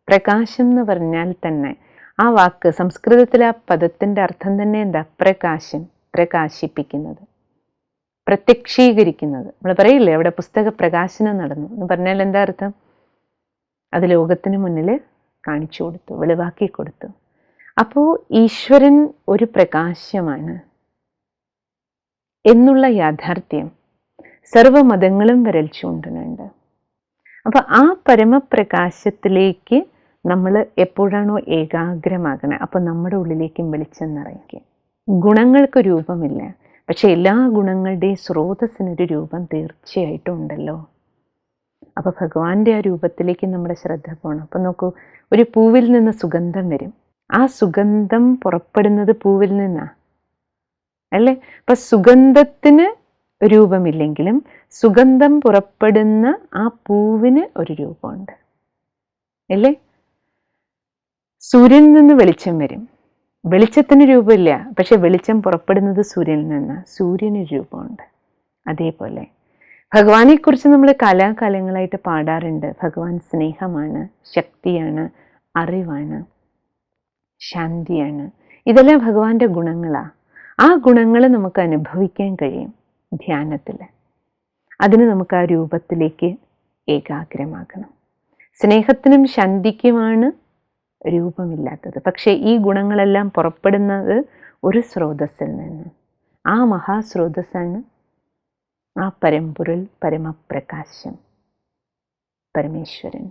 പ്രകാശം എന്ന് പറഞ്ഞാൽ തന്നെ ആ വാക്ക് സംസ്കൃതത്തിലെ ആ പദത്തിൻ്റെ അർത്ഥം തന്നെ എന്താ? പ്രകാശം, പ്രകാശിപ്പിക്കുന്നത്, പ്രത്യക്ഷീകരിക്കുന്നത്. നമ്മൾ പറയില്ലേ അവിടെ പുസ്തക പ്രകാശനം നടന്നു എന്ന് പറഞ്ഞാൽ എന്താ അർത്ഥം? അത് ലോകത്തിന് മുന്നിൽ കാണിച്ചു കൊടുത്തു, വെളിവാക്കി കൊടുത്തു. അപ്പോൾ ഈശ്വരൻ ഒരു പ്രകാശമാണ് എന്നുള്ള യാഥാർത്ഥ്യം സർവമതങ്ങളും വിരൽ ചൂണ്ടുന്നുണ്ട്. അപ്പം ആ പരമപ്രകാശത്തിലേക്ക് നമ്മൾ എപ്പോഴാണോ ഏകാഗ്രമാകണേ, അപ്പം നമ്മുടെ ഉള്ളിലേക്കും വെളിച്ചം നിറയ്ക്കുക. ഗുണങ്ങൾക്ക് രൂപമില്ല, പക്ഷെ എല്ലാ ഗുണങ്ങളുടെയും സ്രോതസ്സിനൊരു രൂപം തീർച്ചയായിട്ടും ഉണ്ടല്ലോ. അപ്പോൾ ഭഗവാന്റെ ആ രൂപത്തിലേക്ക് നമ്മുടെ ശ്രദ്ധ പോകണം. അപ്പം നോക്കൂ, ഒരു പൂവിൽ നിന്ന് സുഗന്ധം വരും. ആ സുഗന്ധം പുറപ്പെടുന്നത് പൂവിൽ നിന്നാണ് അല്ലേ? അപ്പം സുഗന്ധത്തിന് രൂപമില്ലെങ്കിലും സുഗന്ധം പുറപ്പെടുന്ന ആ പൂവിന് ഒരു രൂപമുണ്ട് അല്ലേ? സൂര്യനിൽ നിന്ന് വെളിച്ചം വരും, വെളിച്ചത്തിന് രൂപമില്ല, പക്ഷെ വെളിച്ചം പുറപ്പെടുന്നത് സൂര്യനിൽ നിന്ന്, സൂര്യന് രൂപമുണ്ട്. അതേപോലെ ഭഗവാനെക്കുറിച്ച് നമ്മൾ കാലാകാലങ്ങളായിട്ട് പാടാറുണ്ട്. ഭഗവാൻ സ്നേഹമാണ്, ശക്തിയാണ്, അറിവാണ്, ശാന്തിയാണ്. ഇതെല്ലാം ഭഗവാന്റെ ഗുണങ്ങളാണ്. ആ ഗുണങ്ങൾ നമുക്ക് അനുഭവിക്കാൻ കഴിയും ധ്യാനത്തിൽ. അതിന് നമുക്ക് ആ രൂപത്തിലേക്ക് ഏകാഗ്രമാകണം. സ്നേഹത്തിനും ശാന്തിക്കുമാണ് രൂപമില്ലാത്തത്, പക്ഷേ ഈ ഗുണങ്ങളെല്ലാം പുറപ്പെടുന്നത് ഒരു സ്രോതസ്സിൽ നിന്ന്. ആ മഹാസ്രോതസ്സാണ് ആ പരമ്പൊരുൾ, പരമപ്രകാശം, പരമേശ്വരൻ,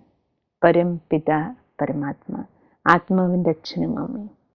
പരംപിത, പരമാത്മ, ആത്മാവിൻ്റെ അച്ഛനും അമ്മയും.